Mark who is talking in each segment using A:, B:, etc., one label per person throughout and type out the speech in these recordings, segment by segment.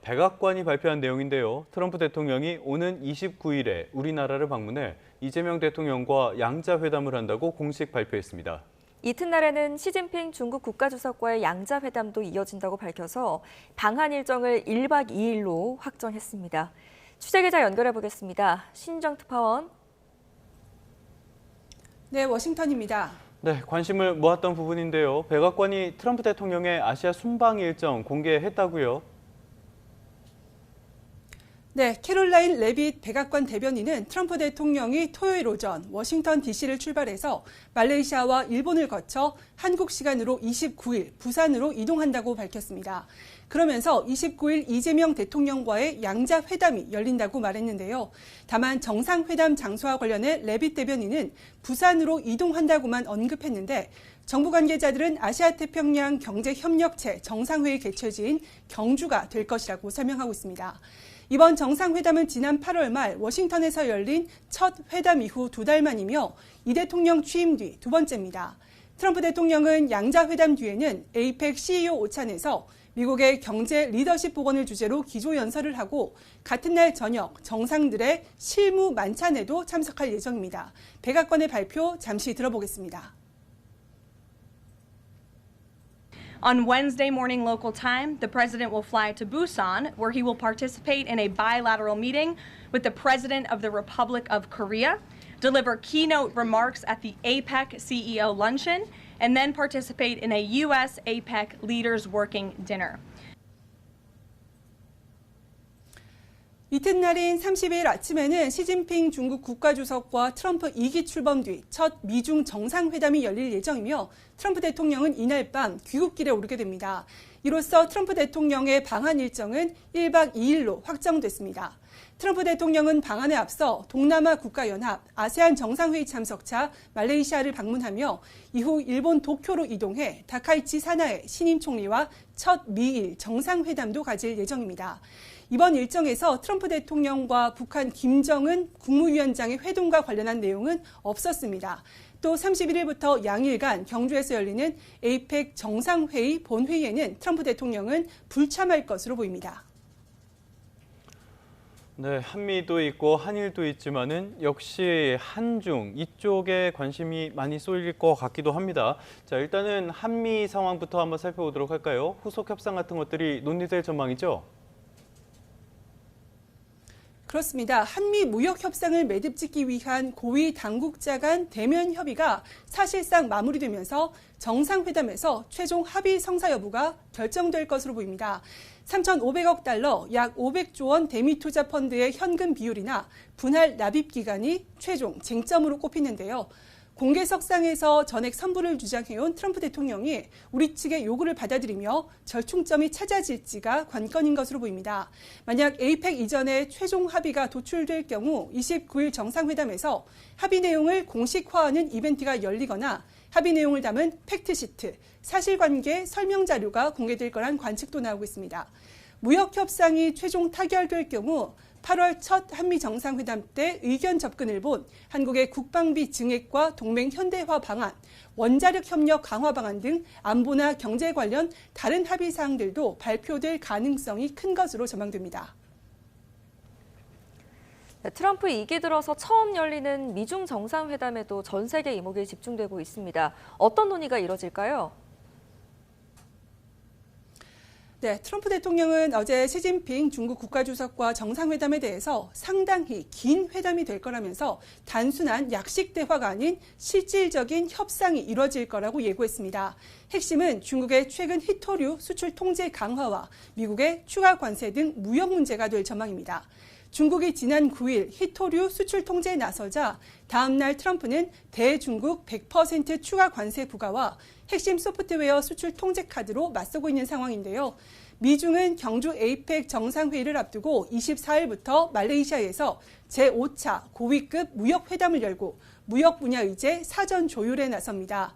A: 백악관이 발표한 내용인데요. 트럼프 대통령이 오는 29일에 우리나라를 방문해 이재명 대통령과 양자회담을 한다고 공식 발표했습니다.
B: 이튿날에는 시진핑 중국 국가주석과의 양자회담도 이어진다고 밝혀서 방한 일정을 1박 2일로 확정했습니다. 취재기자 연결해 보겠습니다. 신정 특파원.
C: 네, 워싱턴입니다.
A: 네, 관심을 모았던 부분인데요. 백악관이 트럼프 대통령의 아시아 순방 일정 공개했다고요?
C: 네, 캐롤라인 레빗 백악관 대변인은 트럼프 대통령이 토요일 오전 워싱턴 DC를 출발해서 말레이시아와 일본을 거쳐 한국 시간으로 29일 부산으로 이동한다고 밝혔습니다. 그러면서 29일 이재명 대통령과의 양자회담이 열린다고 말했는데요. 다만 정상회담 장소와 관련해 레빗 대변인은 부산으로 이동한다고만 언급했는데 정부 관계자들은 아시아태평양 경제협력체 정상회의 개최지인 경주가 될 것이라고 설명하고 있습니다. 이번 정상회담은 지난 8월 말 워싱턴에서 열린 첫 회담 이후 2달 만이며 이 대통령 취임 뒤 두 번째입니다. 트럼프 대통령은 양자회담 뒤에는 에이펙 CEO 오찬에서 미국의 경제 리더십 복원을 주제로 기조연설을 하고 같은 날 저녁 정상들의 실무 만찬에도 참석할 예정입니다. 백악관의 발표 잠시 들어보겠습니다.
D: On Wednesday morning local time, the president will fly to Busan, where he will participate in a bilateral meeting with the president of the Republic of Korea, deliver keynote remarks at the APEC CEO luncheon, and then participate in a U.S. APEC leaders working dinner.
C: 이튿날인 30일 아침에는 시진핑 중국 국가주석과 트럼프 2기 출범 뒤 첫 미중 정상회담이 열릴 예정이며 트럼프 대통령은 이날 밤 귀국길에 오르게 됩니다. 이로써 트럼프 대통령의 방한 일정은 1박 2일로 확정됐습니다. 트럼프 대통령은 방한에 앞서 동남아 국가연합, 아세안 정상회의 참석차 말레이시아를 방문하며 이후 일본 도쿄로 이동해 다카이치 사나에 신임 총리와 첫 미일 정상회담도 가질 예정입니다. 이번 일정에서 트럼프 대통령과 북한 김정은 국무위원장의 회동과 관련한 내용은 없었습니다. 또 31일부터 양일간 경주에서 열리는 에이펙 정상회의 본회의에는 트럼프 대통령은 불참할 것으로 보입니다.
A: 네, 한미도 있고 한일도 있지만은 역시 한중 이쪽에 관심이 많이 쏠릴 것 같기도 합니다. 자, 일단은 한미 상황부터 한번 살펴보도록 할까요? 후속 협상 같은 것들이 논의될 전망이죠?
C: 그렇습니다. 한미 무역 협상을 매듭짓기 위한 고위 당국자 간 대면 협의가 사실상 마무리되면서 정상회담에서 최종 합의 성사 여부가 결정될 것으로 보입니다. 3,500억 달러, 약 500조 원 대미 투자 펀드의 현금 비율이나 분할 납입 기간이 최종 쟁점으로 꼽히는데요. 공개석상에서 전액 선불을 주장해온 트럼프 대통령이 우리 측의 요구를 받아들이며 절충점이 찾아질지가 관건인 것으로 보입니다. 만약 에이펙 이전에 최종 합의가 도출될 경우 29일 정상회담에서 합의 내용을 공식화하는 이벤트가 열리거나 합의 내용을 담은 팩트시트, 사실관계 설명 자료가 공개될 거란 관측도 나오고 있습니다. 무역 협상이 최종 타결될 경우 8월 첫 한미 정상회담 때 의견 접근을 본 한국의 국방비 증액과 동맹 현대화 방안, 원자력 협력 강화 방안 등 안보나 경제 관련 다른 합의 사항들도 발표될 가능성이 큰 것으로 전망됩니다.
B: 트럼프 2기 들어서 처음 열리는 미중 정상회담에도 전 세계 이목이 집중되고 있습니다. 어떤 논의가 이뤄질까요?
C: 네, 트럼프 대통령은 어제 시진핑 중국 국가주석과 정상회담에 대해서 상당히 긴 회담이 될 거라면서 단순한 약식 대화가 아닌 실질적인 협상이 이뤄질 거라고 예고했습니다. 핵심은 중국의 최근 희토류 수출 통제 강화와 미국의 추가 관세 등 무역 문제가 될 전망입니다. 중국이 지난 9일 희토류 수출 통제에 나서자 다음 날 트럼프는 대중국 100% 추가 관세 부과와 핵심 소프트웨어 수출 통제 카드로 맞서고 있는 상황인데요. 미중은 경주 에이펙 정상회의를 앞두고 24일부터 말레이시아에서 제5차 고위급 무역회담을 열고 무역 분야 의제 사전 조율에 나섭니다.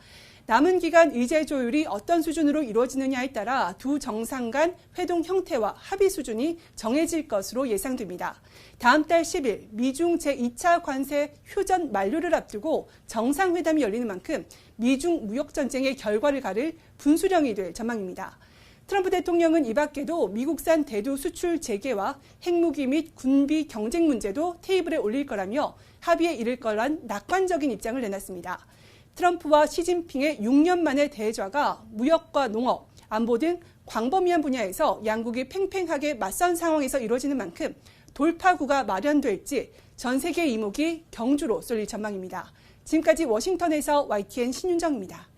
C: 남은 기간 의제 조율이 어떤 수준으로 이루어지느냐에 따라 두 정상 간 회동 형태와 합의 수준이 정해질 것으로 예상됩니다. 다음 달 10일 미중 제2차 관세 휴전 만료를 앞두고 정상회담이 열리는 만큼 미중 무역전쟁의 결과를 가를 분수령이 될 전망입니다. 트럼프 대통령은 이 밖에도 미국산 대두 수출 재개와 핵무기 및 군비 경쟁 문제도 테이블에 올릴 거라며 합의에 이를 거란 낙관적인 입장을 내놨습니다. 트럼프와 시진핑의 6년 만의 대좌가 무역과 농업, 안보 등 광범위한 분야에서 양국이 팽팽하게 맞선 상황에서 이루어지는 만큼 돌파구가 마련될지 전 세계 이목이 경주로 쏠릴 전망입니다. 지금까지 워싱턴에서 YTN 신윤정입니다.